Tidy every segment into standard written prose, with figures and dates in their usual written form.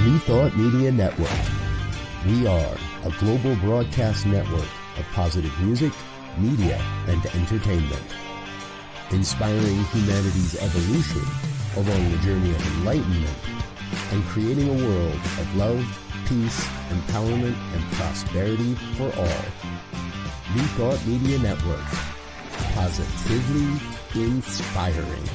New Thought Media Network. We are a global broadcast network of positive music, media, and entertainment, inspiring humanity's evolution along the journey of enlightenment and creating a world of love, peace, empowerment, and prosperity for all. New Thought Media Network. Positively inspiring.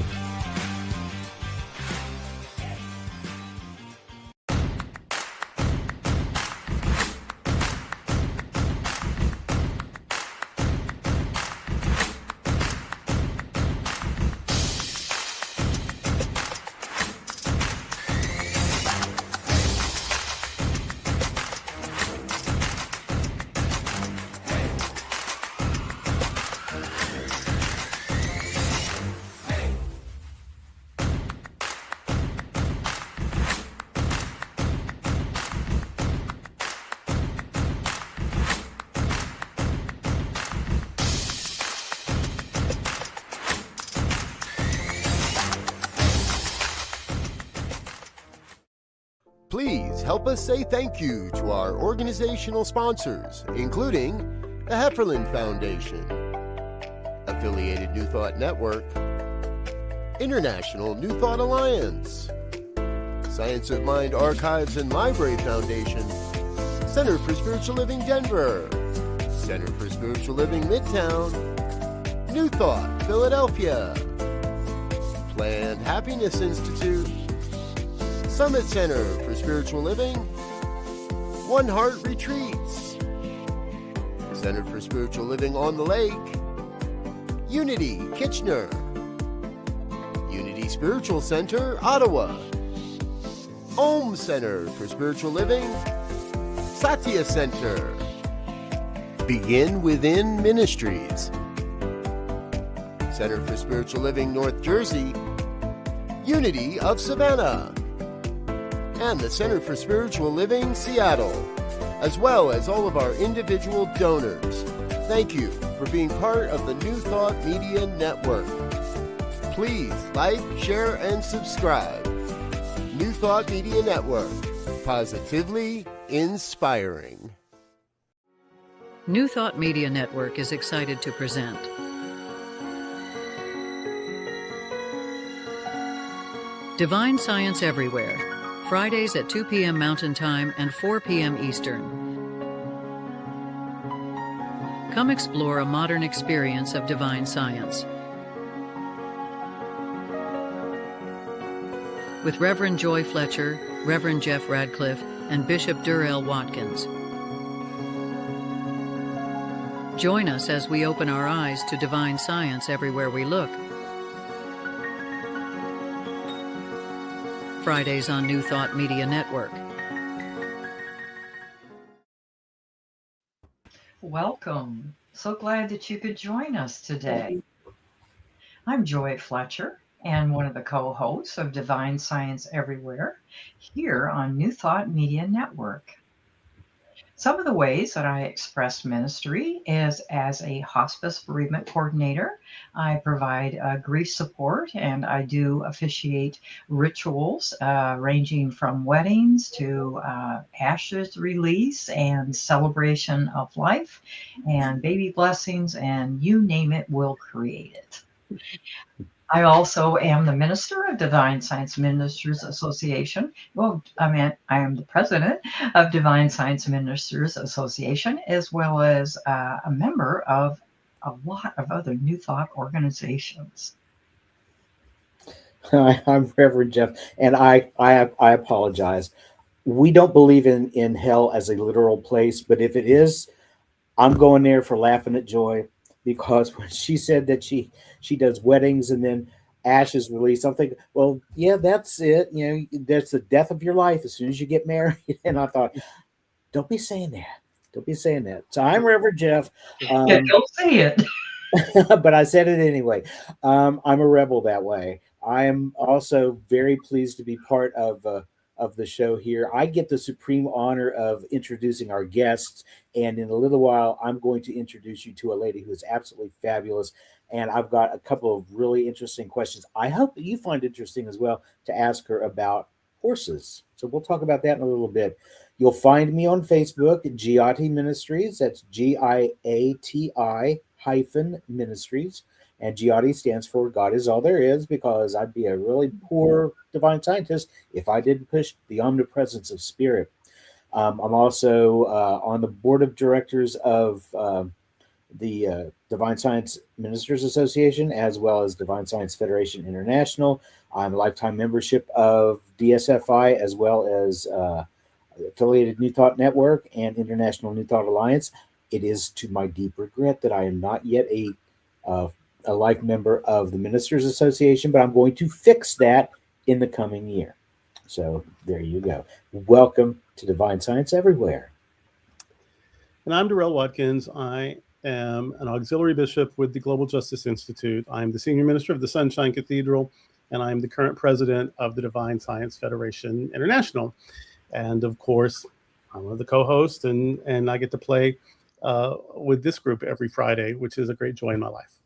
Please help us say thank you to our organizational sponsors, including the Hefferland Foundation, Affiliated New Thought Network, International New Thought Alliance, Science of Mind Archives and Library Foundation, Center for Spiritual Living Denver, Center for Spiritual Living Midtown, New Thought Philadelphia, Planned Happiness Institute, Summit Center for Spiritual Living, One Heart Retreats, Center for Spiritual Living on the Lake, Unity Kitchener, Unity Spiritual Center, Ottawa, Om Center for Spiritual Living, Satya Center, Begin Within Ministries, Center for Spiritual Living North Jersey, Unity of Savannah, and the Center for Spiritual Living Seattle, as well as all of our individual donors. Thank you for being part of the New Thought Media Network. Please like, share, and subscribe. New Thought Media Network, positively inspiring. New Thought Media Network is excited to present Divine Science Everywhere, Fridays at 2 p.m. Mountain Time and 4 p.m. Eastern. Come explore a modern experience of divine science. With Reverend Joy Fletcher, Reverend Jeff Radcliff, and Bishop Durrell Watkins. Join us as we open our eyes to divine science everywhere we look. Fridays on New Thought Media Network. Welcome. So glad that you could join us today. I'm Joy Fletcher and one of the co-hosts of Divine Science Everywhere here on New Thought Media Network. Some of the ways that I express ministry is as a hospice bereavement coordinator. I provide grief support and I do officiate rituals ranging from weddings to ashes release and celebration of life and baby blessings, and you name it, we'll create it. I also am the minister of Divine Science Ministers Association. Well, I am the president of Divine Science Ministers Association, as well as a member of a lot of other New Thought organizations. Hi, I'm Reverend Jeff, and I apologize. We don't believe in hell as a literal place, but if it is, I'm going there for laughing at Joy. Because when she said that she does weddings and then ashes release, I'm thinking, well, yeah, that's it. You know, that's the death of your life as soon as you get married. And I thought, don't be saying that. Don't be saying that. So I'm Reverend Jeff. Yeah, don't say it. But I said it anyway. I'm a rebel that way. I am also very pleased to be part of the show here. I get the supreme honor of introducing our guests. And in a little while, I'm going to introduce you to a lady who is absolutely fabulous. And I've got a couple of really interesting questions I hope that you find interesting as well to ask her about horses. So we'll talk about that in a little bit. You'll find me on Facebook at Giati Ministries. That's Giati hyphen Ministries. And Giati stands for God is all there is, because I'd be a really poor divine scientist if I didn't push the omnipresence of spirit. I'm also on the board of directors of the Divine Science Ministers Association, as well as Divine Science Federation International. I'm a lifetime membership of DSFI, as well as affiliated New Thought Network and International New Thought Alliance. It is to my deep regret that I am not yet a life member of the Ministers Association, but I'm going to fix that in the coming year. So there you go. Welcome to Divine Science Everywhere. And I'm Durrell Watkins. I am an auxiliary bishop with the Global Justice Institute. I'm the senior minister of the Sunshine Cathedral, and I'm the current president of the Divine Science Federation International. And of course, I'm one of the co-hosts, and I get to play with this group every Friday, which is a great joy in my life.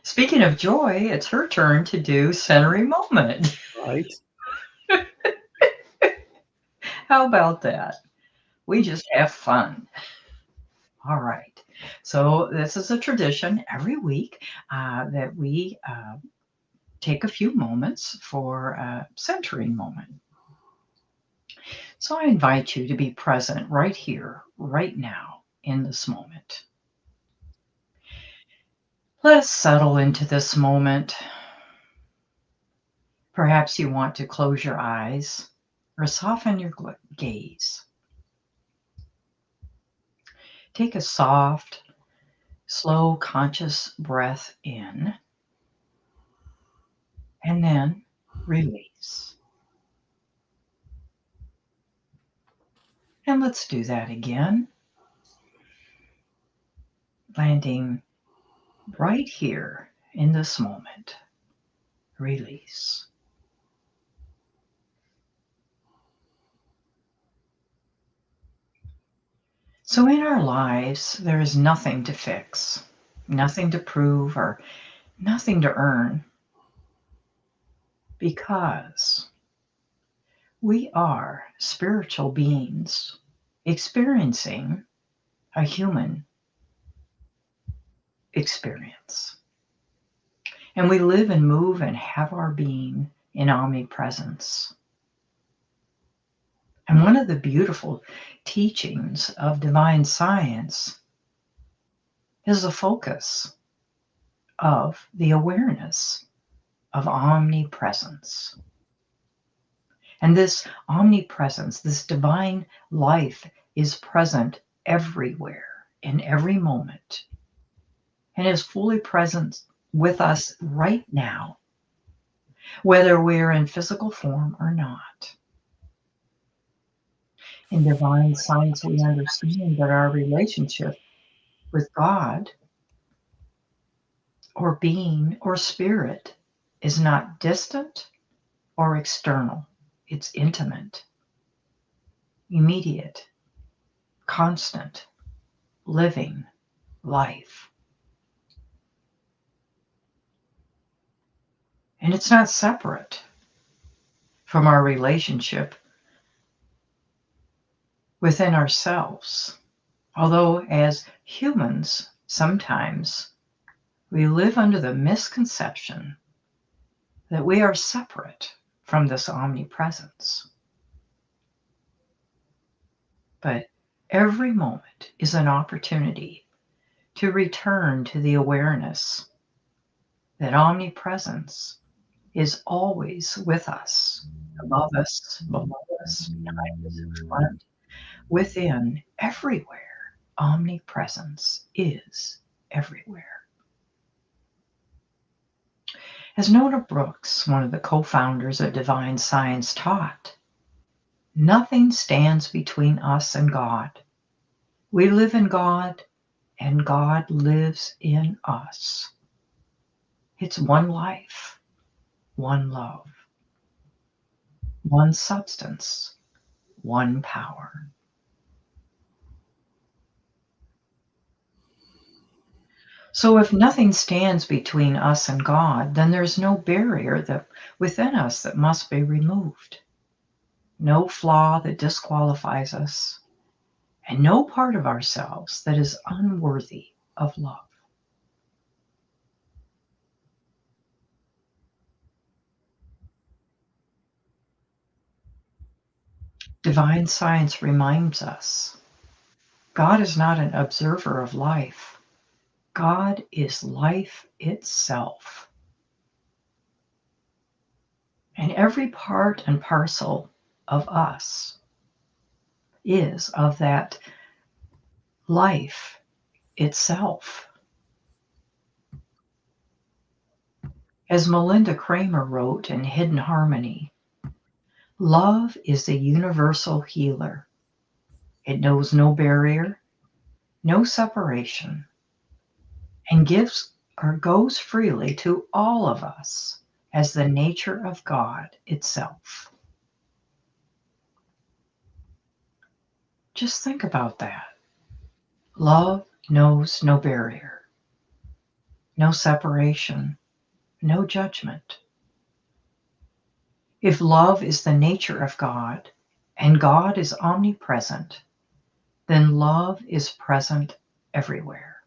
Speaking of joy, it's her turn to do Centering Moment. Right. How about that? We just have fun. All right. So this is a tradition every week that we take a few moments for a centering moment. So I invite you to be present right here, right now, in this moment. Let us settle into this moment. Perhaps you want to close your eyes or soften your gaze. Take a soft, slow, conscious breath in, and then release. And let's do that again. Landing right here in this moment. Release. So in our lives, there is nothing to fix, nothing to prove, or nothing to earn, because we are spiritual beings experiencing a human experience. And we live and move and have our being in omnipresence. And one of the beautiful teachings of divine science is the focus of the awareness of omnipresence. And this omnipresence, this divine life, is present everywhere, in every moment, and is fully present with us right now, whether we're in physical form or not. In divine science, we understand that our relationship with God or being or spirit is not distant or external. It's intimate, immediate, constant, living life. And it's not separate from our relationship within ourselves. Although as humans, sometimes we live under the misconception that we are separate from this omnipresence. But every moment is an opportunity to return to the awareness that omnipresence is always with us, above us, below us, behind us, in front, within, everywhere. Omnipresence is everywhere. As Nona Brooks, one of the co-founders of Divine Science, taught, nothing stands between us and God. We live in God, and God lives in us. It's one life, one love, one substance, one power. So if nothing stands between us and God, then there's no barrier that within us that must be removed, no flaw that disqualifies us, and no part of ourselves that is unworthy of love. Divine science reminds us God is not an observer of life. God is life itself. And every part and parcel of us is of that life itself. As Melinda Kramer wrote in Hidden Harmony, love is the universal healer. It knows no barrier, no separation, and gives or goes freely to all of us as the nature of God itself. Just think about that. Love knows no barrier, no separation, no judgment. If love is the nature of God and God is omnipresent, then love is present everywhere,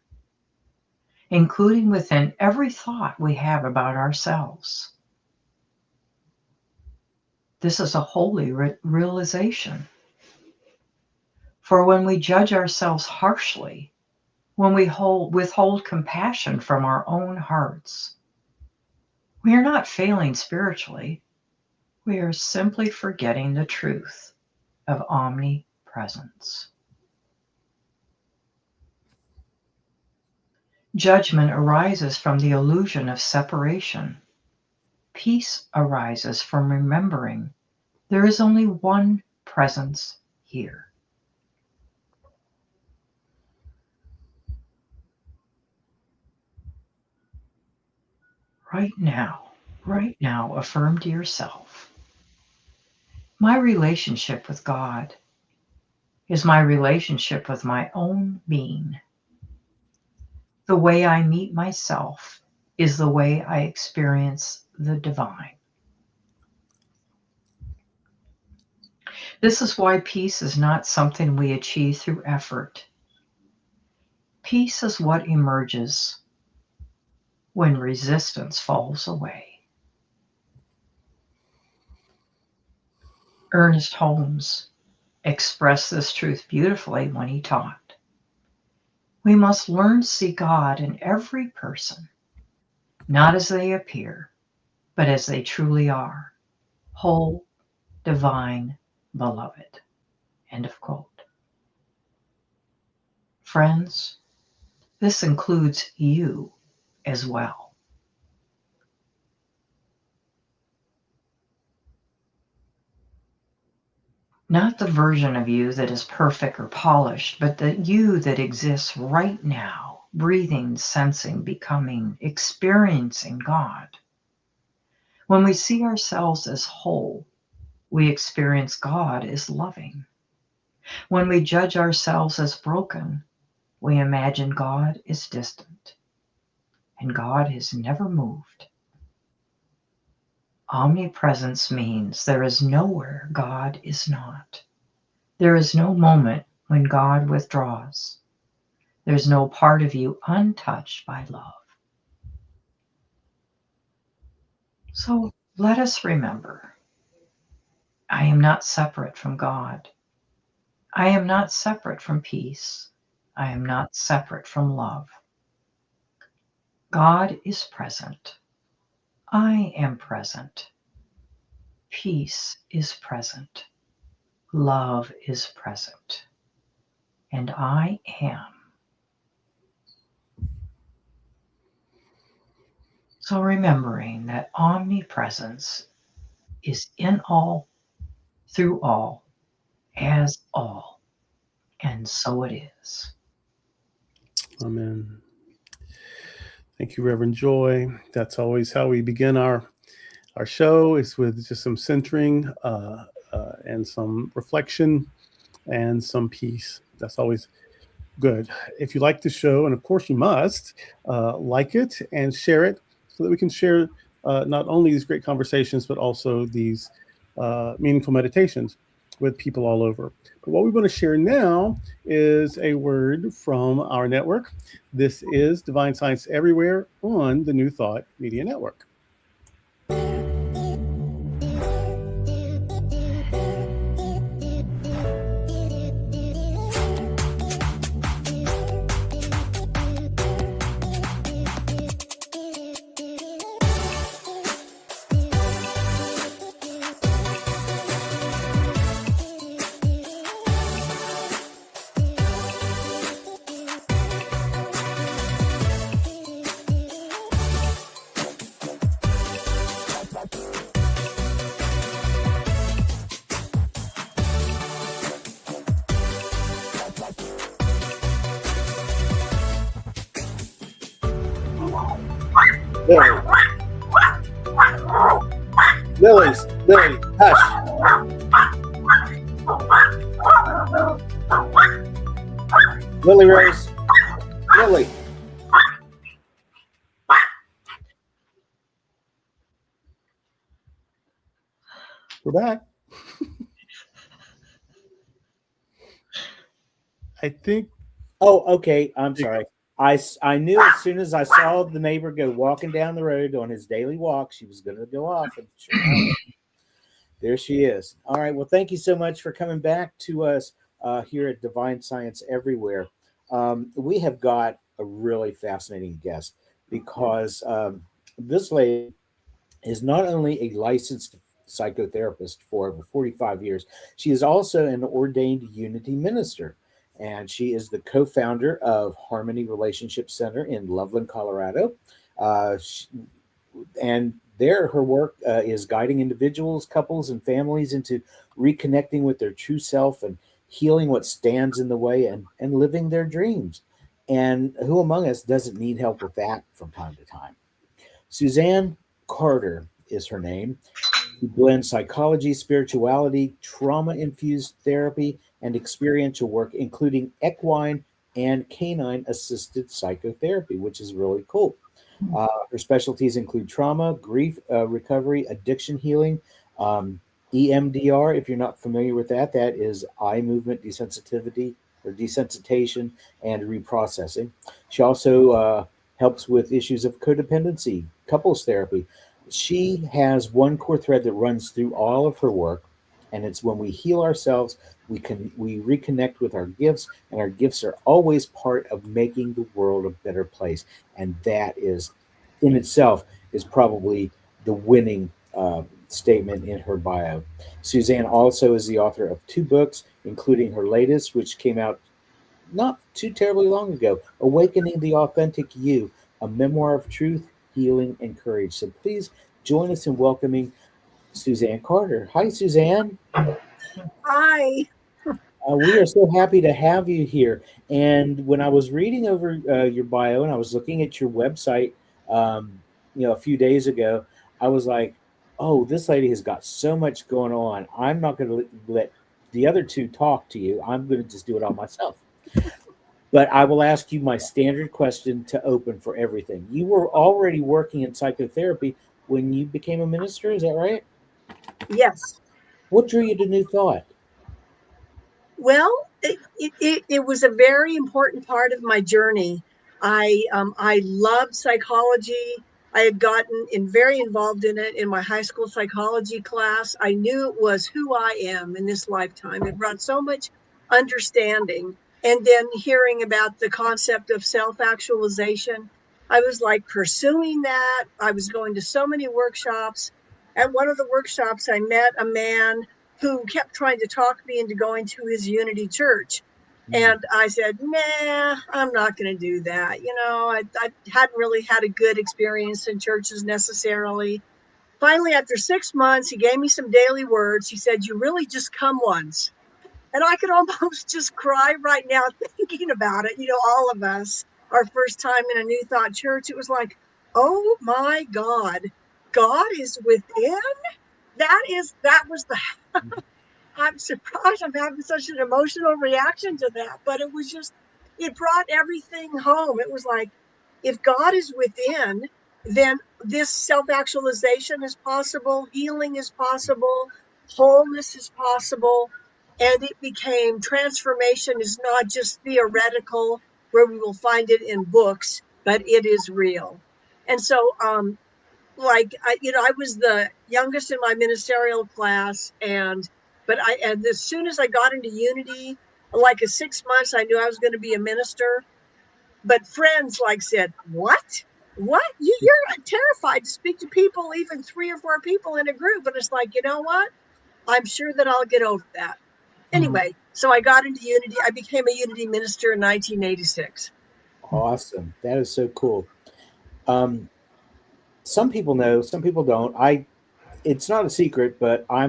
including within every thought we have about ourselves. This is a holy realization. For when we judge ourselves harshly, when we withhold compassion from our own hearts, we are not failing spiritually. We are simply forgetting the truth of omnipresence. Judgment arises from the illusion of separation. Peace arises from remembering there is only one presence here. Right now, affirm to yourself, my relationship with God is my relationship with my own being. The way I meet myself is the way I experience the divine. This is why peace is not something we achieve through effort. Peace is what emerges when resistance falls away. Ernest Holmes expressed this truth beautifully when he taught. We must learn to see God in every person, not as they appear, but as they truly are, whole, divine, beloved. End of quote. Friends, this includes you as well. Not the version of you that is perfect or polished, but the you that exists right now, breathing, sensing, becoming, experiencing God. When we see ourselves as whole, we experience God as loving. When we judge ourselves as broken, we imagine God is distant, and God has never moved. Omnipresence means there is nowhere God is not. There is no moment when God withdraws. There's no part of you untouched by love. So let us remember, I am not separate from God. I am not separate from peace. I am not separate from love. God is present. I am present. Peace is present. Love is present. And I am. So remembering that omnipresence is in all, through all, as all, and so it is. Amen. Thank you, Reverend Joy. That's always how we begin our show, is with just some centering and some reflection and some peace. That's always Good. If you like the show, and of course you must, like it and share it so that we can share not only these great conversations, but also these meaningful meditations with people all over. But what we want to share now is a word from our network. This is Divine Science Everywhere on the New Thought Media Network. Lily, hush. Lily Rose, Lily. We're back. I think. Oh, okay. I'm sorry. I knew as soon as I saw the neighbor go walking down the road on his daily walk, she was going to go off. And sure enough, there she is. All right. Well, thank you so much for coming back to us here at Divine Science Everywhere. We have got a really fascinating guest because this lady is not only a licensed psychotherapist for over 45 years, she is also an ordained Unity minister. And she is the co-founder of Harmony Relationship Center in Loveland, Colorado. And there, her work is guiding individuals, couples, and families into reconnecting with their true self and healing what stands in the way and living their dreams. And who among us doesn't need help with that from time to time? Suzanne Carter is her name. She blends psychology, spirituality, trauma-infused therapy, and experiential work, including equine and canine-assisted psychotherapy, which is really cool. Her specialties include trauma, grief recovery, addiction healing, EMDR. If you're not familiar with that, that is eye movement desensitivity or desensitization and reprocessing. She also helps with issues of codependency, couples therapy. She has one core thread that runs through all of her work, and it's when we heal ourselves, we reconnect with our gifts, and our gifts are always part of making the world a better place. And that is, in itself, is probably the winning statement in her bio. Suzanne also is the author of 2 books, including her latest, which came out not too terribly long ago, Awakening the Authentic You, a memoir of truth, healing, and courage. So please join us in welcoming Suzanne Carter. Hi, Suzanne. Hi. We are so happy to have you here. And when I was reading over your bio and I was looking at your website, a few days ago, I was like, "Oh, this lady has got so much going on. I'm not going to let the other 2 talk to you. I'm going to just do it all myself." But I will ask you my standard question to open for everything. You were already working in psychotherapy when you became a minister, is that right? Yes. What drew you to New Thought? Well, it was a very important part of my journey. I loved psychology. I had gotten very involved in it in my high school psychology class. I knew it was who I am in this lifetime. It brought so much understanding. And then hearing about the concept of self-actualization, I was like pursuing that. I was going to so many workshops. At one of the workshops, I met a man who kept trying to talk me into going to his Unity church. And I said, nah, I'm not going to do that. I hadn't really had a good experience in churches necessarily. Finally, after 6 months, he gave me some daily words. He said, you really just come once. And I could almost just cry right now thinking about it. All of us, our first time in a New Thought church, it was like, oh my God, God is within. That was the, I'm surprised I'm having such an emotional reaction to that, but it was just it brought everything home. It was like, if God is within, then this self-actualization is possible, healing is possible, wholeness is possible. And it became transformation is not just theoretical, where we will find it in books, but it is real. And so, I was the youngest in my ministerial class, and as soon as I got into Unity, like a 6 months, I knew I was going to be a minister. But friends said, what you're terrified to speak to people, even 3 or 4 people in a group. And it's like, you know what, I'm sure that I'll get over that. Anyway, so I got into Unity. I became a Unity minister in 1986. Awesome. That is so cool. Some people know, some people don't. It's not a secret, but I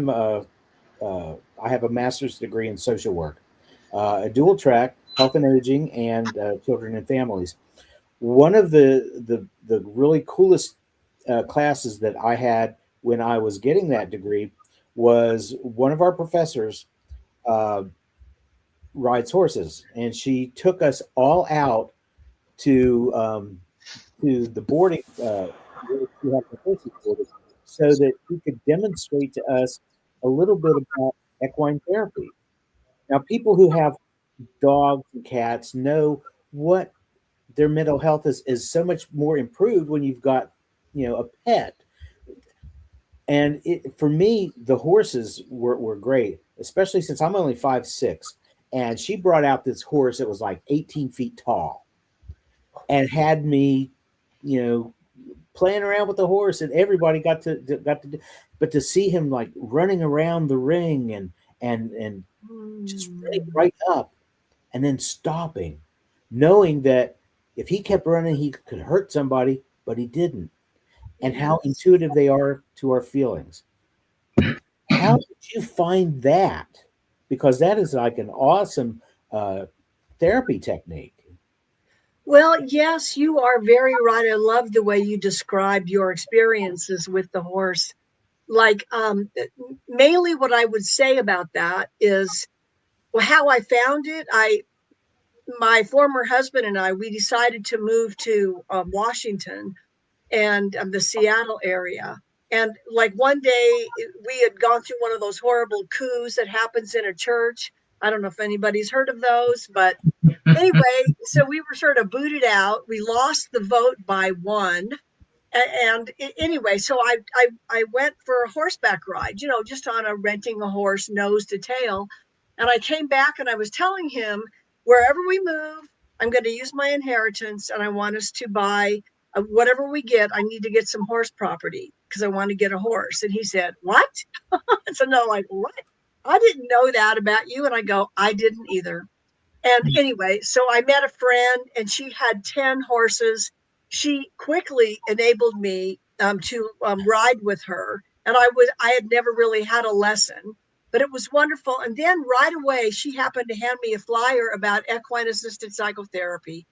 have a master's degree in social work, a dual track, health and aging, and children and families. One of the really coolest classes that I had when I was getting that degree was one of our professors uh, rides horses, and she took us all out to the boarding where we have the horses boarded, so that he could demonstrate to us a little bit about equine therapy. Now, people who have dogs and cats know what their mental health is so much more improved when you've got, a pet. And for me, the horses were great, especially since I'm only 5'6". And she brought out this horse that was like 18 feet tall and had me, playing around with the horse, and everybody got to do, but to see him like running around the ring and just running right up and then stopping, knowing that if he kept running, he could hurt somebody, but he didn't. And how intuitive they are to our feelings. How did you find that? Because that is like an awesome therapy technique. Well, yes, you are very right. I love the way you described your experiences with the horse. Mainly what I would say about that is, well, how I found it. My former husband and I, we decided to move to Washington and the Seattle area. And like one day we had gone through one of those horrible coups that happens in a church. I don't know if anybody's heard of those, but anyway, so we were sort of booted out. We lost the vote by one. And anyway, so I went for a horseback ride, just on renting a horse nose to tail. And I came back and I was telling him, wherever we move, I'm going to use my inheritance and I want us to buy whatever we get. I need to get some horse property because I want to get a horse. And he said, what? So no, like, what? I didn't know that about you. And I go, I didn't either. And anyway, so I met a friend and she had 10 horses. She quickly enabled me to ride with her. And I had never really had a lesson, but it was wonderful. And then right away, she happened to hand me a flyer about equine assisted psychotherapy.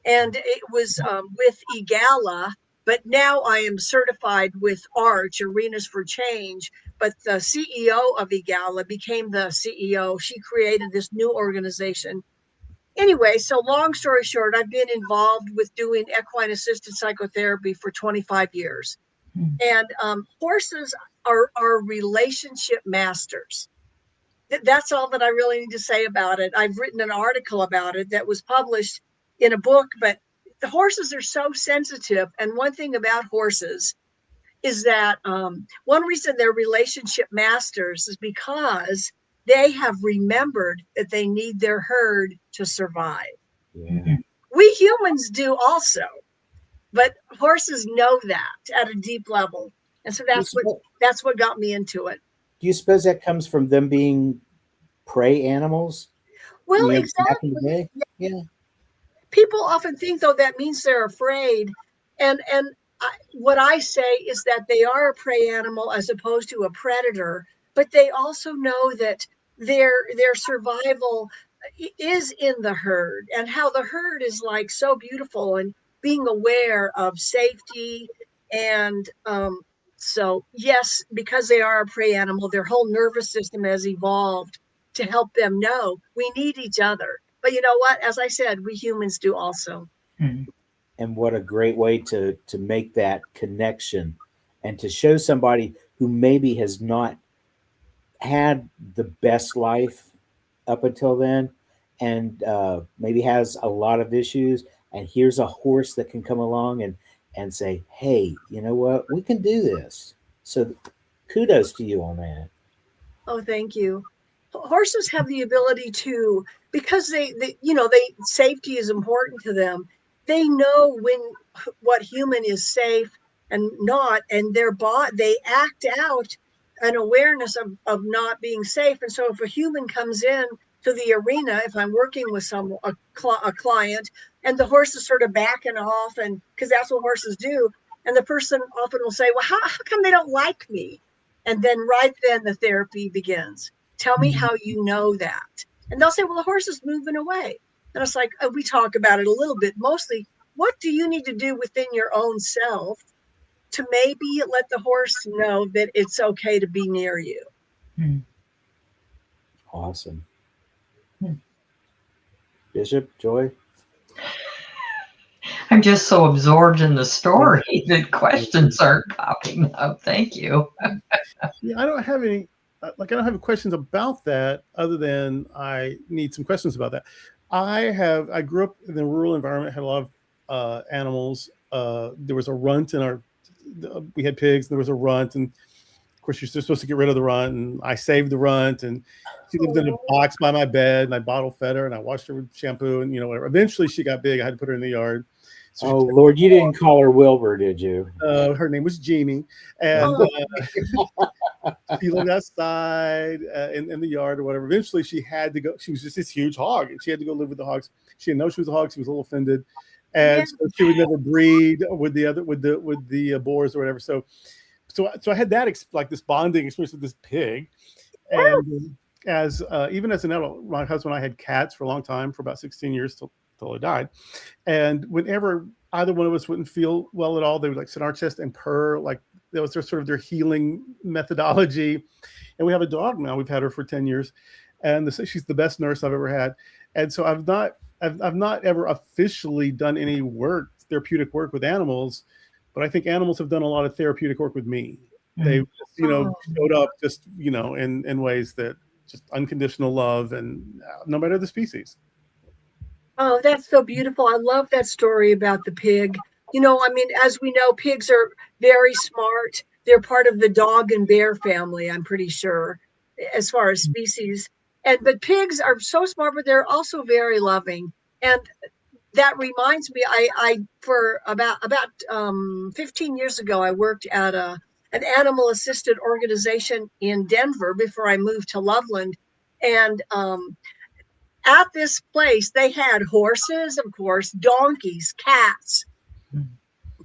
And it was with EGALA, but now I am certified with ARCH, Arenas for Change. But the CEO of EGALA became the CEO. She created this new organization. Anyway, so long story short, I've been involved with doing equine assisted psychotherapy for 25 years. And horses are relationship masters. That's all that I really need to say about it. I've written an article about it that was published in a book, but the horses are so sensitive. And one thing about horses is that one reason they're relationship masters is because they have remembered that they need their herd to survive. Yeah. We humans do also, but horses know that at a deep level. And so that's what got me into it. Do you suppose that comes from them being prey animals? Well, Back in exactly. the day? Yeah. People often think, though, that means they're afraid. And what I say is that they are a prey animal as opposed to a predator, but they also know that their survival is in the herd, and how the herd is like so beautiful, and being aware of safety. And so yes, because they are a prey animal, their whole nervous system has evolved to help them know we need each other. But you know what? As I said, we humans do also. Mhm. And what a great way to make that connection and to show somebody who maybe has not had the best life up until then and maybe has a lot of issues, and here's a horse that can come along and say, hey, you know what, we can do this. So kudos to you on that. Oh, thank you. Horses have the ability to, because they safety is important to them. They know when what human is safe and not, and they act out an awareness of not being safe. And so if a human comes in to the arena, if I'm working with a client, and the horse is sort of backing off, and because that's what horses do, and the person often will say, well, how come they don't like me? And then right then the therapy begins. Tell me how you know that. And they'll say, well, the horse is moving away. And it's like, we talk about it a little bit. Mostly, what do you need to do within your own self to maybe let the horse know that it's okay to be near you? Awesome. Bishop, Joy? I'm just so absorbed in the story that questions aren't popping up. Thank you. Yeah, I don't have any, I don't have questions about that other than I need some questions about that. I grew up in a rural environment, had a lot of animals. There was a runt we had pigs, and there was a runt, and of course you're supposed to get rid of the runt, and I saved the runt, and she lived in a box by my bed, and I bottle fed her, and I washed her with shampoo, and whatever. Eventually she got big. I had to put her in the yard. So oh Lord, you didn't call her Wilbur, did you? Her name was Jeannie, and she lived outside in the yard or whatever. Eventually she had to go. She was just this huge hog, and she had to go live with the hogs. She didn't know she was a hog. She was a little offended, and so she would never breed with the boars or whatever. So I had that this bonding experience with this pig, and as even as an adult, my husband and I had cats for a long time, for about 16 years till he died. And whenever either one of us wouldn't feel well at all, they would sit on our chest and purr. Like that was their healing methodology. And we have a dog now. We've had her for 10 years, and she's the best nurse I've ever had. And so I've not ever officially done any therapeutic work with animals, but I think animals have done a lot of therapeutic work with me. They've showed up just in ways that just unconditional love, and no matter the species. Oh, that's so beautiful. I love that story about the pig. As we know, pigs are very smart. They're part of the dog and bear family, I'm pretty sure, as far as species. But pigs are so smart, but they're also very loving. And that reminds me, I for about 15 years ago, I worked at an animal assisted organization in Denver before I moved to Loveland. And at this place, they had horses, of course, donkeys, cats,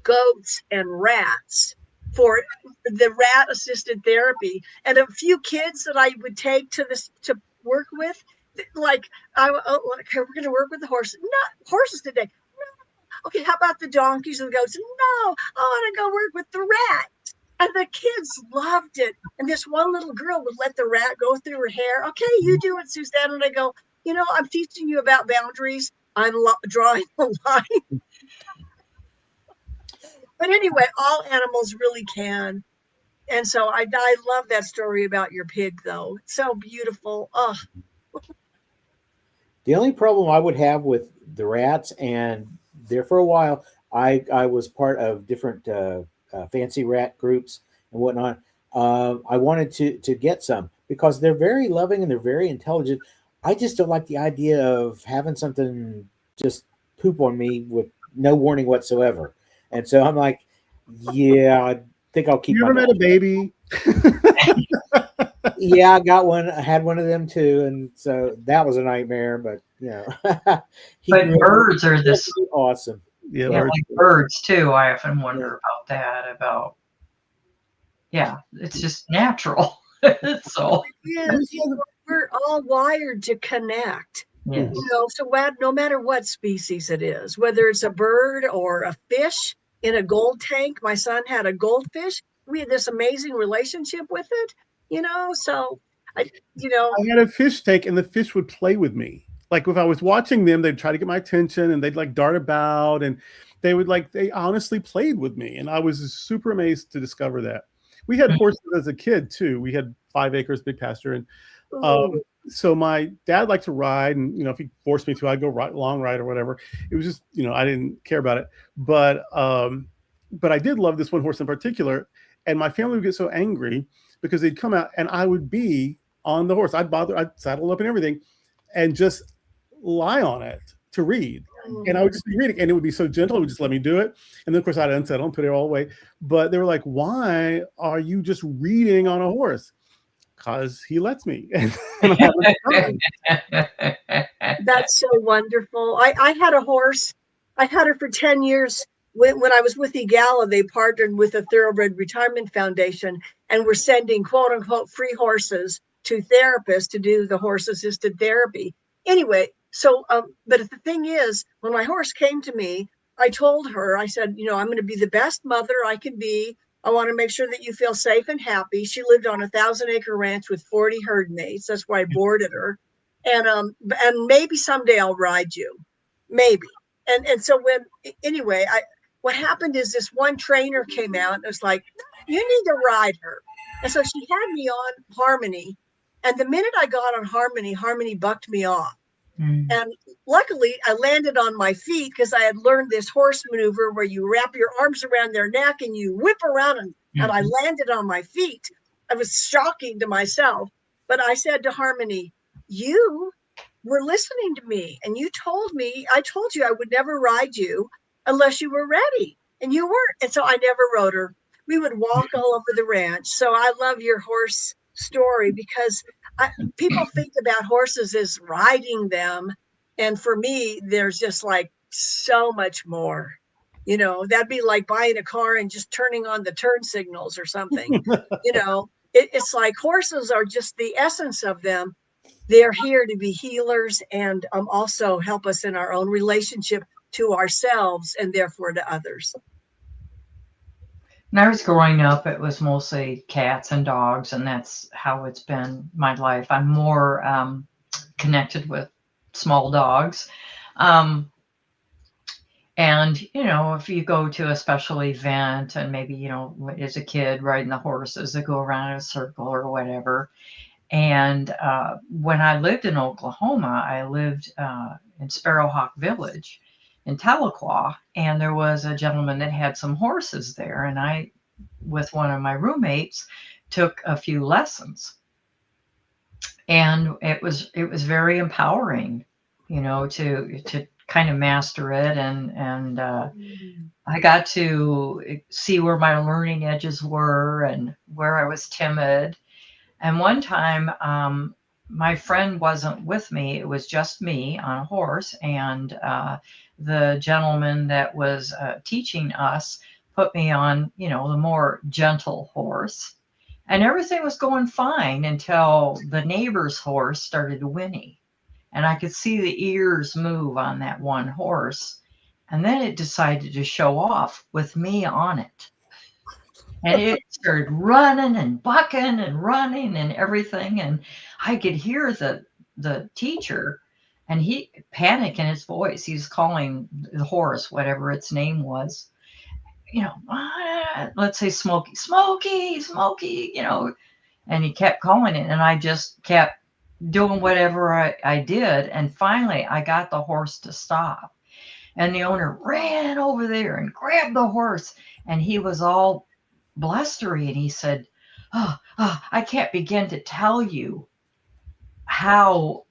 goats, and rats for the rat assisted therapy. And a few kids that I would take to work with, we're going to work with the horses. Not horses today. No. Okay, how about the donkeys and the goats? No, I want to go work with the rats. And the kids loved it. And this one little girl would let the rat go through her hair. Okay, you do it, Suzanne. And I go, I'm teaching you about boundaries. I'm drawing a line. But anyway, all animals really can. And so I love that story about your pig, though. It's so beautiful. Oh. The only problem I would have with the rats, and there for a while, I was part of different fancy rat groups and whatnot. I wanted to get some because they're very loving and they're very intelligent. I just don't like the idea of having something just poop on me with no warning whatsoever. And so I'm like, yeah, I think I'll keep. You ever met a baby? Yeah, I got one. I had one of them too, and so that was a nightmare. But but birds are this awesome. Yeah, like birds too. I often wonder about that. It's just natural. So we're all wired to connect. Yes. So no matter what species it is, whether it's a bird or a fish in a gold tank. My son had a goldfish. We had this amazing relationship with it. So I had a fish tank, and the fish would play with me. like if I was watching them, they'd try to get my attention and they'd like dart about and they honestly played with me. And I was super amazed to discover that. We had horses as a kid too. We had 5 acres, big pasture. And so my dad liked to ride, and, you know, if he forced me to, I'd go long ride or whatever. It was just, you know, I didn't care about it. But I did love this one horse in particular. And my family would get so angry because they'd come out and I would be on the horse. I'd saddle up and everything and just lie on it to read. And I would just be reading, and it would be so gentle. It would just let me do it. And then, of course, I'd unsettle and put it all away. But they were like, why are you just reading on a horse? Because he lets me. That's so wonderful. I had a horse. I had her for 10 years. When I was with Egala, they partnered with the Thoroughbred Retirement Foundation and were sending quote unquote free horses to therapists to do the horse assisted therapy. Anyway, so, but the thing is, when my horse came to me, I told her, I said, you know, I'm going to be the best mother I can be. I want to make sure that you feel safe and happy. She lived on a 1,000-acre ranch with 40 herd mates. That's why I boarded her. And maybe someday I'll ride you, maybe. And so what happened is this one trainer came out and was like, you need to ride her. And so she had me on Harmony. And the minute I got on Harmony, Harmony bucked me off. And luckily I landed on my feet because I had learned this horse maneuver where you wrap your arms around their neck and you whip around and I landed on my feet. I was shocking to myself, but I said to Harmony, you were listening to me and I told you I would never ride you unless you were ready, and you weren't. And so I never rode her. We would walk all over the ranch. So I love your horse story because people think about horses as riding them. And for me, there's just like so much more, you know, that'd be like buying a car and just turning on the turn signals or something. You know, it's like horses are just the essence of them. They're here to be healers and also help us in our own relationship to ourselves and therefore to others. When I was growing up, it was mostly cats and dogs, and that's how it's been my life. I'm more connected with small dogs. And, you know, if you go to a special event and maybe, you know, as a kid riding the horses that go around in a circle or whatever. And when I lived in Oklahoma, I lived in Sparrowhawk Village in Tahlequah, and there was a gentleman that had some horses there, and I, with one of my roommates, took a few lessons, and it was very empowering, you know, to kind of master it, and I got to see where my learning edges were and where I was timid. And one time, my friend wasn't with me; it was just me on a horse, and the gentleman that was teaching us put me on, you know, the more gentle horse, and everything was going fine until the neighbor's horse started to whinny, and I could see the ears move on that one horse, and then it decided to show off with me on it, and it started running and bucking and running and everything, and I could hear the teacher. And he panicked in his voice. He was calling the horse, whatever its name was, you know, let's say Smokey, Smokey, Smokey, you know, and he kept calling it. And I just kept doing whatever I did. And finally, I got the horse to stop. And the owner ran over there and grabbed the horse. And he was all blustery. And he said, I can't begin to tell you how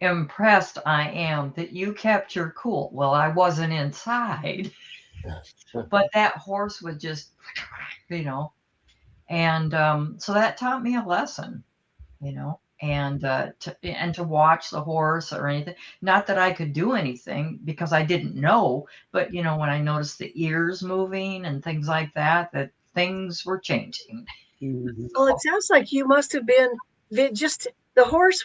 impressed I am that you kept your cool. Well, I wasn't inside, but that horse would just, you know, and so that taught me a lesson, you know, and to watch the horse or anything. Not that I could do anything because I didn't know, but you know, when I noticed the ears moving and things like that, that things were changing. Well, it sounds like you must have been the horse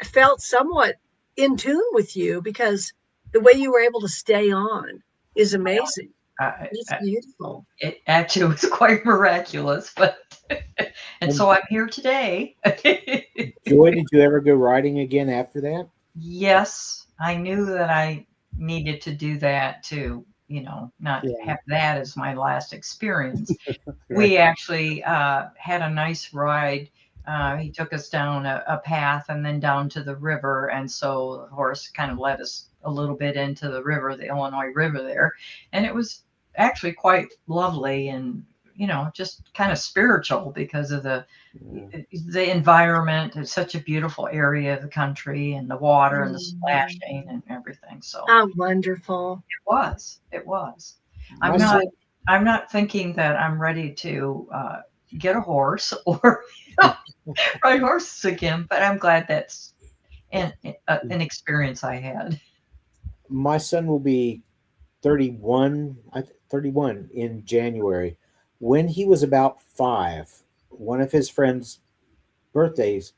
felt somewhat in tune with you because the way you were able to stay on is amazing. It's beautiful. It actually was quite miraculous, but and so I'm here today. Joy, did you ever go riding again after that? Yes, I knew that I needed to do that to, not Yeah. have that as my last experience. Right. We actually had a nice ride. He took us down a path and then down to the river. And so the horse kind of led us a little bit into the river, the Illinois River there. And it was actually quite lovely and, just kind of spiritual because of the environment. It's such a beautiful area of the country and the water and the splashing and everything. So How wonderful. it was. My I'm not son, I'm not thinking that I'm ready to get a horse or ride horses again, but I'm glad that's an experience I had. my son will be 31, 31 in January. When he was about 5, one of his friends' birthdays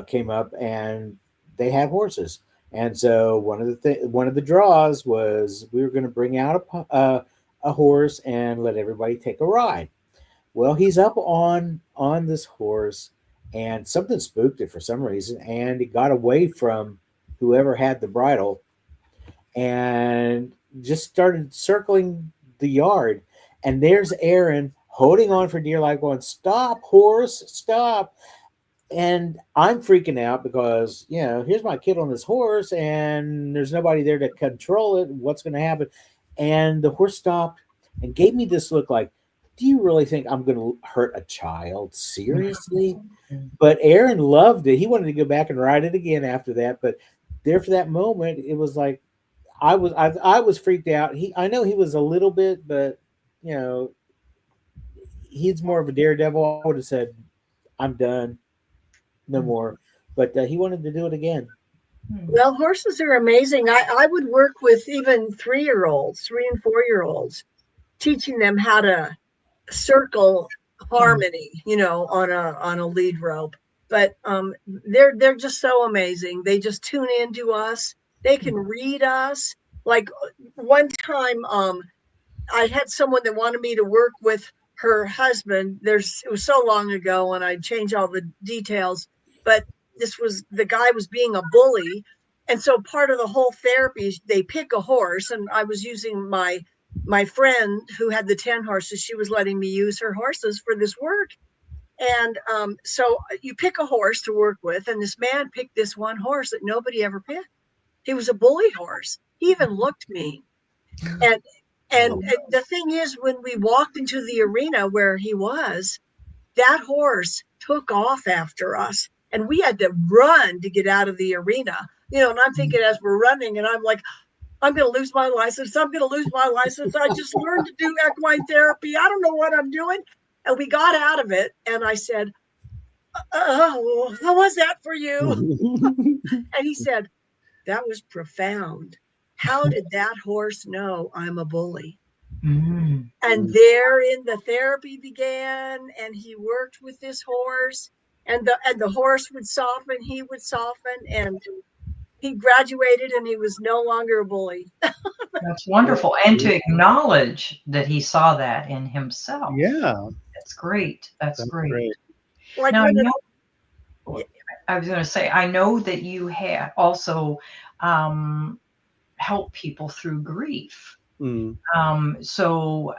came up, and they had horses. And so one of the draws was we were going to bring out a horse and let everybody take a ride. Well, he's up on this horse, and something spooked it for some reason, and it got away from whoever had the bridle and just started circling the yard. And there's Aaron holding on for dear life, going, "Stop, horse, stop!" And I'm freaking out because, here's my kid on this horse, and there's nobody there to control it. What's going to happen? And the horse stopped and gave me this look like, "Do you really think I'm going to hurt a child? Seriously?" But Aaron loved it. He wanted to go back and ride it again after that. But there for that moment, it was like I was freaked out. I know he was a little bit, but you know he's more of a daredevil. I would have said, "I'm done, no more." But he wanted to do it again. Well, horses are amazing. I would work with even 3-year-olds, 3 and 4-year-olds, teaching them how to circle harmony, on a lead rope. But they're just so amazing. They just tune into us. They can read us. Like one time, I had someone that wanted me to work with her husband. It was so long ago, and I changed all the details. But the guy was being a bully, and so part of the whole therapy is they pick a horse, and I was using my friend who had the 10 horses. She was letting me use her horses for this work. And so you pick a horse to work with, and this man picked this one horse that nobody ever picked. He was a bully horse. He even looked mean. And and the thing is, when we walked into the arena where he was, that horse took off after us, and we had to run to get out of the arena. And I'm thinking as we're running, and I'm like, I'm going to lose my license. I'm going to lose my license. I just learned to do equine therapy. I don't know what I'm doing. And we got out of it. And I said, "Oh, how was that for you?" And he said, "That was profound. How did that horse know I'm a bully?" Mm. And therein the therapy began, and he worked with this horse, and the horse would soften, he would soften, and he graduated, and he was no longer a bully. That's wonderful. And to acknowledge that he saw that in himself. Yeah, That's great. That's that's great. great. Like Now, yeah, I was going to say, I know that you have also helped people through grief. Mm. So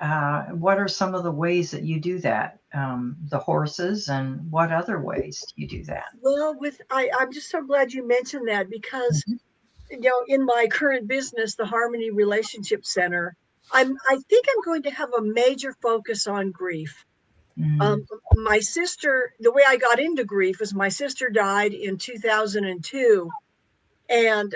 what are some of the ways that you do that? The horses, and what other ways do you do that? well, I'm just so glad you mentioned that, because in my current business, the Harmony Relationship Center, I think I'm going to have a major focus on grief. Mm. My sister, the way I got into grief is my sister died in 2002. And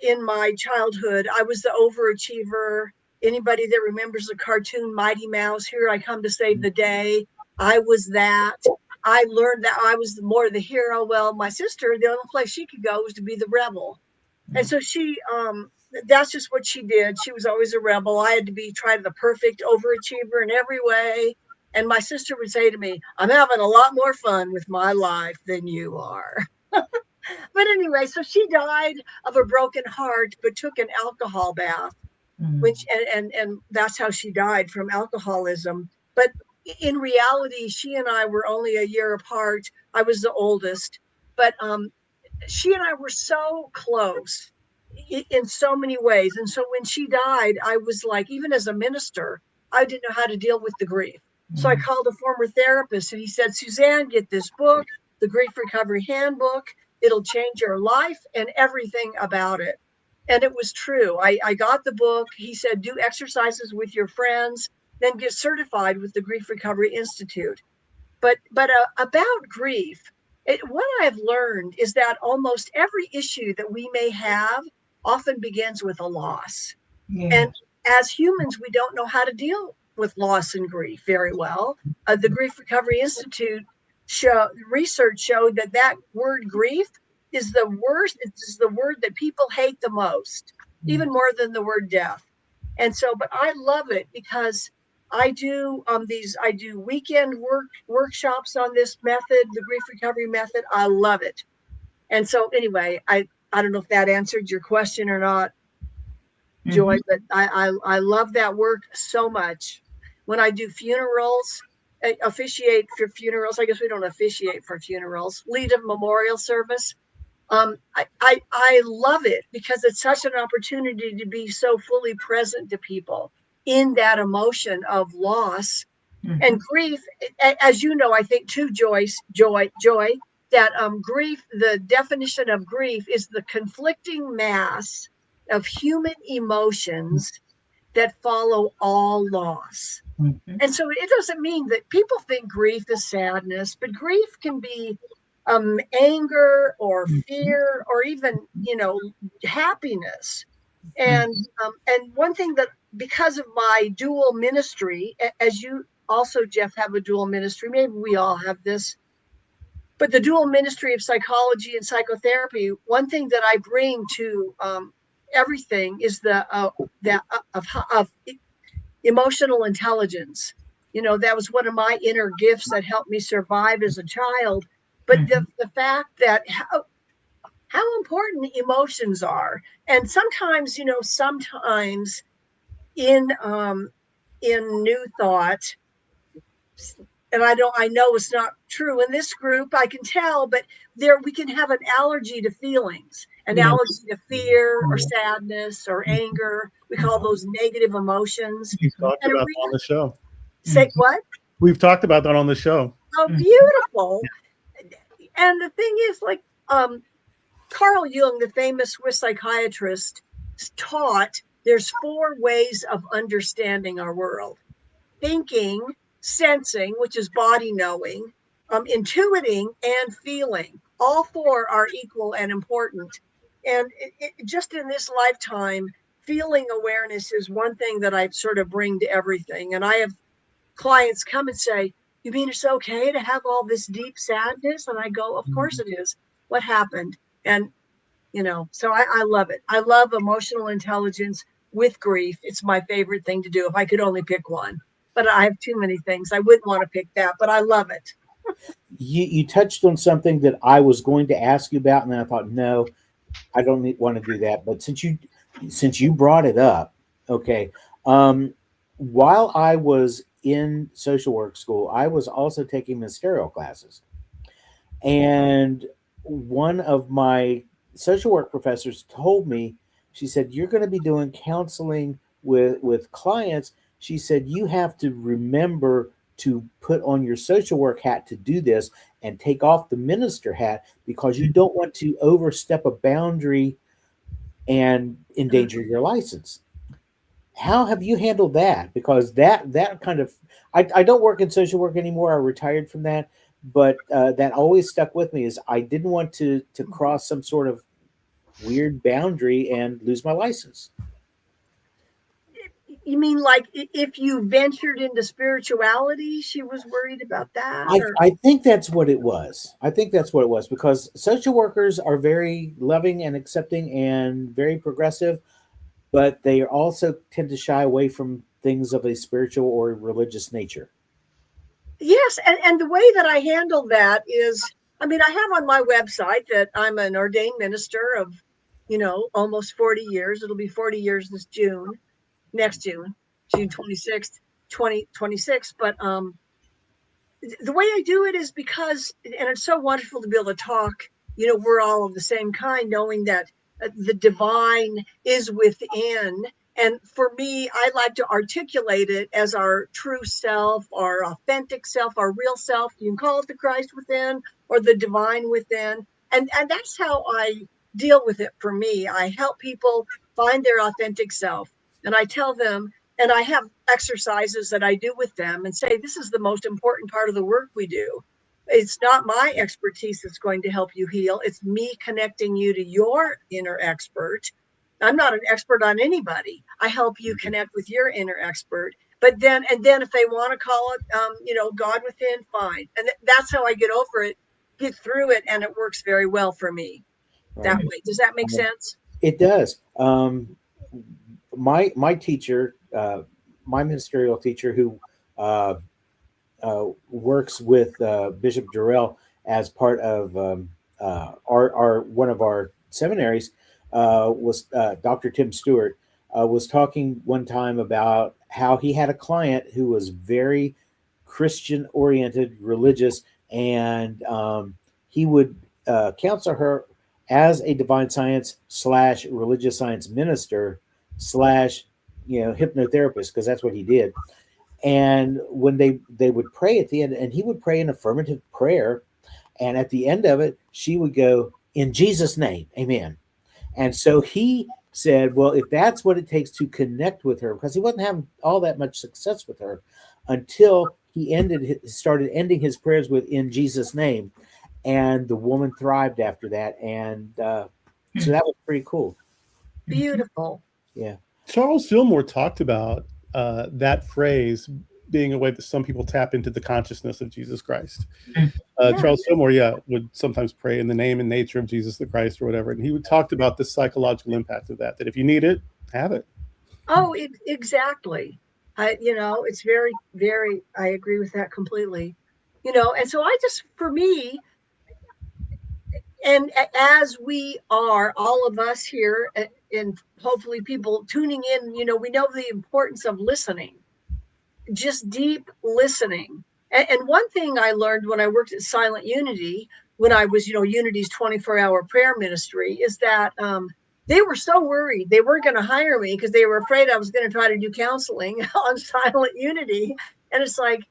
in my childhood, I was the overachiever. Anybody that remembers the cartoon Mighty Mouse, "Here I Come to Save the Day," I was that. I learned that I was more the hero. Well, my sister, the only place she could go was to be the rebel. And so that's just what she did. She was always a rebel. I had to try the perfect overachiever in every way. And my sister would say to me, "I'm having a lot more fun with my life than you are." But anyway, so she died of a broken heart, but took an alcohol bath, Mm. which and that's how she died, from alcoholism. But in reality, she and I were only a year apart. I was the oldest, but she and I were so close in so many ways. And so when she died, I was like, even as a minister, I didn't know how to deal with the grief. So I called a former therapist and he said, Suzanne, get this book, the Grief Recovery Handbook. It'll change your life and everything about it. And it was true. I got the book. He said, do exercises with your friends, then get certified with the Grief Recovery Institute. But about grief, what I've learned is that almost every issue that we may have often begins with a loss. Yeah. And as humans, we don't know how to deal with loss and grief very well. The Grief Recovery Institute research showed that word grief is the worst. It's the word that people hate the most, even more than the word death. And so, but I love it because I do weekend workshops on this method, the grief recovery method. I love it. And so anyway, I don't know if that answered your question or not, Joy, but I love that work so much. When I do funerals, officiate for funerals, I guess we don't officiate for funerals, lead a memorial service. I love it because it's such an opportunity to be so fully present to people in that emotion of loss and grief. As you know, I think too, Joy, that grief, the definition of grief is the conflicting mass of human emotions that follow all loss. And so it doesn't mean that people think grief is sadness, but grief can be anger or fear or even, happiness. And one thing that, because of my dual ministry, as you also, Jeff, have a dual ministry, maybe we all have this, but the dual ministry of psychology and psychotherapy, one thing that I bring to everything is of emotional intelligence. That was one of my inner gifts that helped me survive as a child. But the fact that how important emotions are, and sometimes, sometimes in New Thought, and I know it's not true in this group, I can tell, but we can have an allergy to feelings, an allergy to fear or sadness or anger. We call those negative emotions. We've talked about that on the show. Say what? We've talked about that on the show. Oh, beautiful. And the thing is, like, Carl Jung, the famous Swiss psychiatrist, taught there's 4 ways of understanding our world: thinking, sensing, which is body knowing, intuiting, and feeling. All 4 are equal and important. And just in this lifetime, feeling awareness is one thing that I sort of bring to everything. And I have clients come and say, you mean it's okay to have all this deep sadness? And I go, of course it is. What happened? And, so I love it. I love emotional intelligence with grief. It's my favorite thing to do if I could only pick one. But I have too many things. I wouldn't want to pick that, but I love it. You touched on something that I was going to ask you about, and then I thought, no, I don't want to do that. But since you brought it up, okay. While I was in social work school, I was also taking ministerial classes. And one of my social work professors told me, she said, you're going to be doing counseling with clients. She said, you have to remember to put on your social work hat to do this and take off the minister hat, because you don't want to overstep a boundary and endanger your license. How have you handled that? Because that kind of, I don't work in social work anymore. I retired from that, but that always stuck with me, is I didn't want to cross some sort of weird boundary and lose my license. You mean like if you ventured into spirituality, she was worried about that? I think that's what it was. Because social workers are very loving and accepting and very progressive, but they also tend to shy away from things of a spiritual or religious nature. Yes, and the way that I handle that is, I have on my website that I'm an ordained minister of, almost 40 years. It'll be 40 years next June 26th, 2026. But the way I do it is because, and it's so wonderful to be able to talk we're all of the same kind, knowing that the divine is within. And for me, I like to articulate it as our true self, our authentic self, our real self. You can call it the Christ within or the divine within. And that's how I deal with it for me. I help people find their authentic self. And I tell them, and I have exercises that I do with them and say, this is the most important part of the work we do. It's not my expertise that's going to help you heal. It's me connecting you to your inner expert. I'm not an expert on anybody. I help you connect with your inner expert. But then if they want to call it, God within, fine. And that's how I get over it, get through it. And it works very well for me that way. Does that make sense? It does. My teacher, my ministerial teacher, who works with Bishop Durrell as part of our one of our seminaries, was Dr. Tim Stewart, was talking one time about how he had a client who was very Christian oriented, religious, and he would counsel her as a divine science / religious science minister / hypnotherapist, because that's what he did. And when they would pray at the end, and he would pray an affirmative prayer, and at the end of it, she would go, "In Jesus' name, amen." And so he said, well, if that's what it takes to connect with her, because he wasn't having all that much success with her until he started ending his prayers with "in Jesus' name," and the woman thrived after that. And so that was pretty cool. Beautiful. Yeah. Charles Fillmore talked about that phrase being a way that some people tap into the consciousness of Jesus Christ. Charles Fillmore, would sometimes pray in the name and nature of Jesus the Christ or whatever. And he would talk about the psychological impact of that if you need it, have it. Oh, exactly. It's very, very, I agree with that completely. And so for me, and as we are, all of us here, and hopefully people tuning in, we know the importance of listening, just deep listening. And one thing I learned when I worked at Silent Unity, when I was, Unity's 24-hour prayer ministry, is that they were so worried they weren't going to hire me because they were afraid I was going to try to do counseling on Silent Unity. And it's like,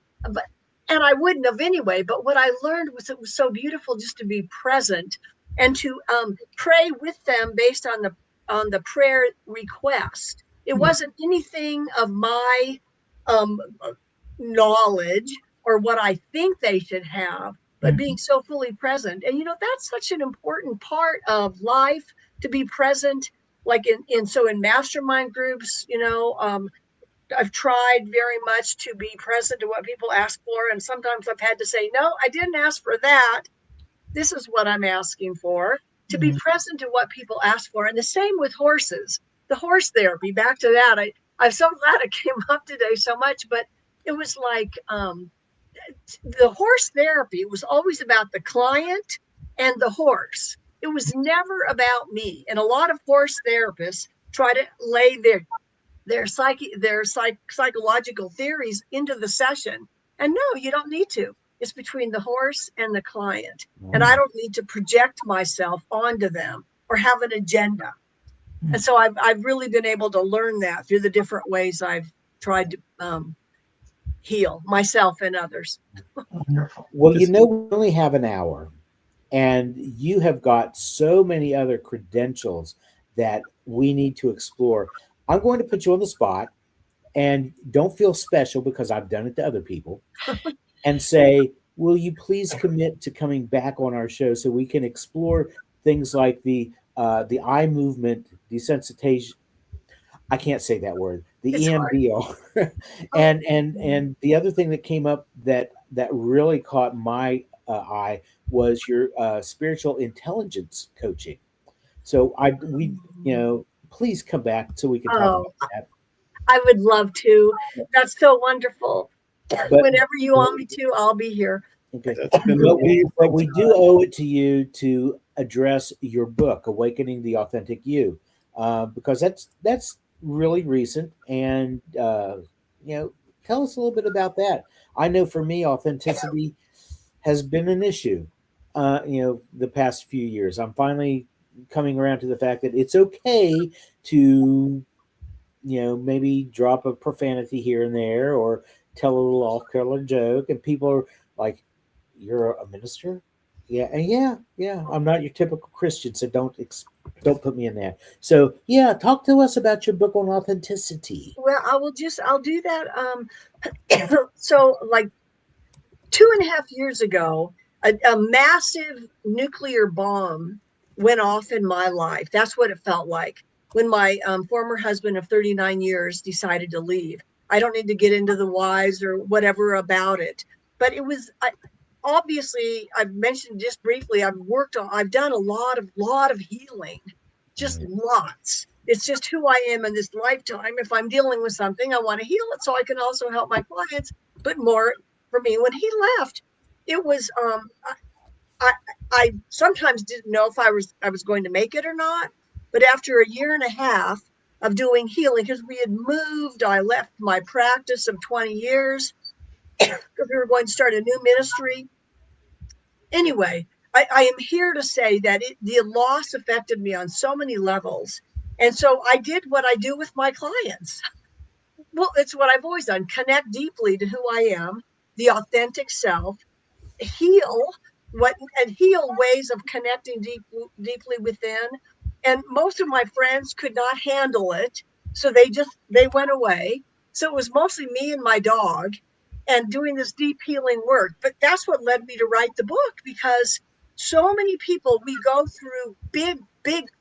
and I wouldn't have anyway. But what I learned was it was so beautiful just to be present and to pray with them based on the prayer request. It wasn't anything of my knowledge or what I think they should have, but being so fully present. And that's such an important part of life, to be present. Like in mastermind groups, I've tried very much to be present to what people ask for, and sometimes I've had to say, no, I didn't ask for that. This is what I'm asking for. To be present to what people ask for. And the same with horses, the horse therapy. Back to that, I'm so glad it came up today so much, but it was like the horse therapy was always about the client and the horse. It was never about me. And a lot of horse therapists try to lay their psychological theories into the session. And no, you don't need to. It's between the horse and the client. And I don't need to project myself onto them or have an agenda. And so I've really been able to learn that through the different ways I've tried to heal myself and others. Wonderful. Well, we only have an hour, and you have got so many other credentials that we need to explore. I'm going to put you on the spot, and don't feel special because I've done it to other people, and say, will you please commit to coming back on our show so we can explore things like the eye movement desensitization. I can't say that word. The EMDR, and the other thing that came up that really caught my eye was your spiritual intelligence coaching. So please come back so we can talk about that. I would love to. That's so wonderful. Whenever you want me to, I'll be here. Okay. But we do owe it to you to address your book, Awakening the Authentic You, because that's really recent. And tell us a little bit about that. I know for me, authenticity has been an issue. the past few years. I'm finally coming around to the fact that it's okay to, maybe drop a profanity here and there or tell a little off-color joke. And people are like, "You're a minister?" Yeah, and yeah. I'm not your typical Christian, so don't put me in there. So yeah, talk to us about your book on authenticity. Well, I'll do that. So like 2.5 years ago, a massive nuclear bomb went off in my life. That's what it felt like when my former husband of 39 years decided to leave. I don't need to get into the whys or whatever about it, but it was obviously, I've mentioned just briefly, I've done a lot of healing, just lots. It's just who I am in this lifetime. If I'm dealing with something, I want to heal it so I can also help my clients. But more for me, when he left, it was I sometimes didn't know if I was going to make it or not. But after a year and a half of doing healing, because we had moved, I left my practice of 20 years because we were going to start a new ministry. Anyway, I am here to say that the loss affected me on so many levels. And so I did what I do with my clients. Well, it's what I've always done: connect deeply to who I am, the authentic self, heal ways of connecting deeply within. And most of my friends could not handle it, so they went away. So it was mostly me and my dog and doing this deep healing work. But that's what led me to write the book, because so many people, we go through big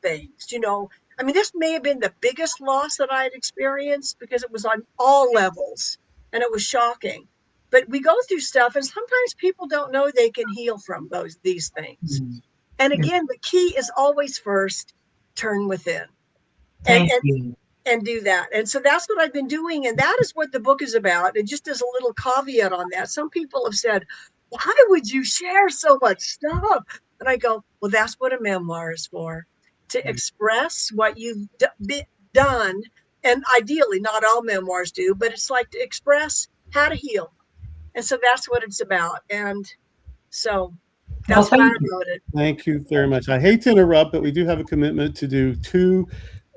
things, I mean, this may have been the biggest loss that I had experienced because it was on all levels and it was shocking. But we go through stuff, and sometimes people don't know they can heal from these things. Mm. And again, the key is always first turn within Thank you. and do that. And so that's what I've been doing. And that is what the book is about. And just as a little caveat on that, some people have said, "Why would you share so much stuff?" And I go, well, that's what a memoir is for, to express what you've done. And ideally, not all memoirs do, but it's like to express how to heal. And so that's what it's about. And so that's why I wrote it. Thank you very much. I hate to interrupt, but we do have a commitment to do 2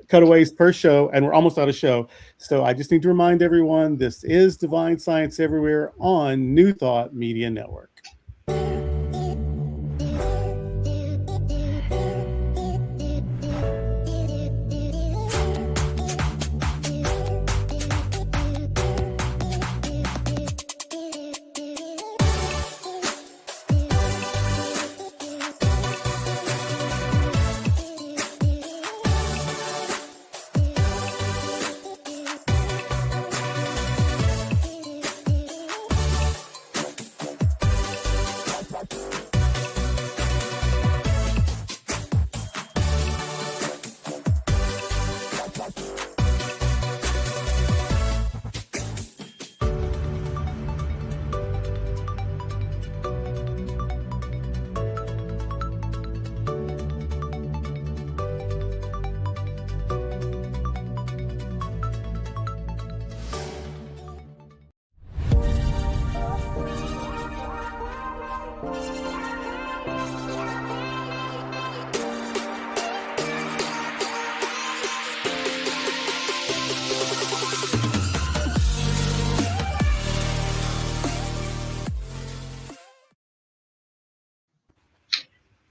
cutaways per show, and we're almost out of show. So I just need to remind everyone, this is Divine Science Everywhere on New Thought Media Network.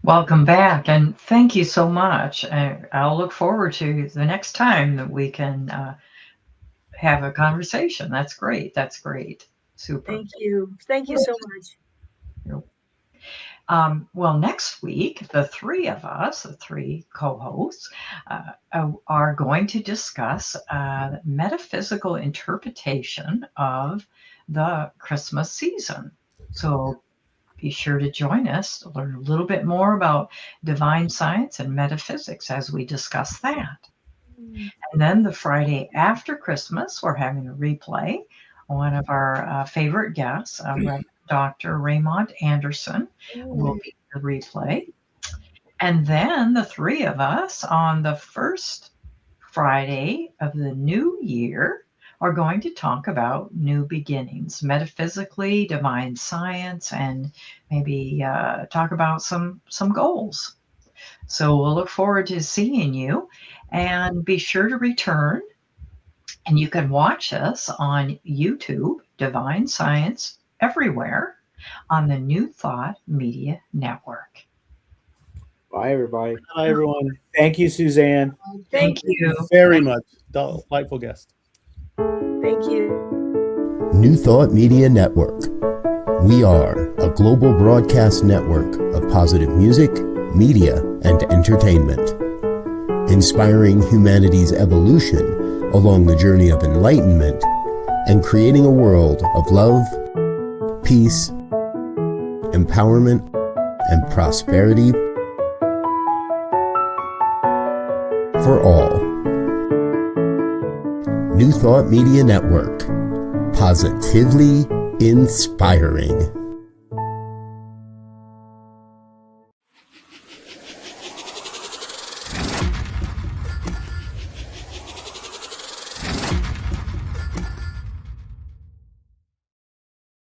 Welcome back, and thank you so much. I'll look forward to the next time that we can have a conversation. That's great. That's great. Super. Thank you. Thank you so much. Well, next week, the 3 of us, the 3 co-hosts, are going to discuss metaphysical interpretation of the Christmas season. So be sure to join us to learn a little bit more about divine science and metaphysics as we discuss that. And then the Friday after Christmas, we're having a replay. One of our favorite guests, Dr. Raymond Anderson, will be the replay. And then the 3 of us on the first Friday of the new year are going to talk about new beginnings, metaphysically, divine science, and maybe talk about some goals. So we'll look forward to seeing you, and be sure to return. And you can watch us on YouTube, Divine Science Everywhere, on the New Thought Media Network. Bye, everybody. Hi, everyone. Thank you, Suzanne. Thank you. Very much. Delightful guest. Thank you. New Thought Media Network. We are a global broadcast network of positive music, media, and entertainment, inspiring humanity's evolution along the journey of enlightenment and creating a world of love, peace, empowerment, and prosperity for all. New Thought Media Network. Positively inspiring.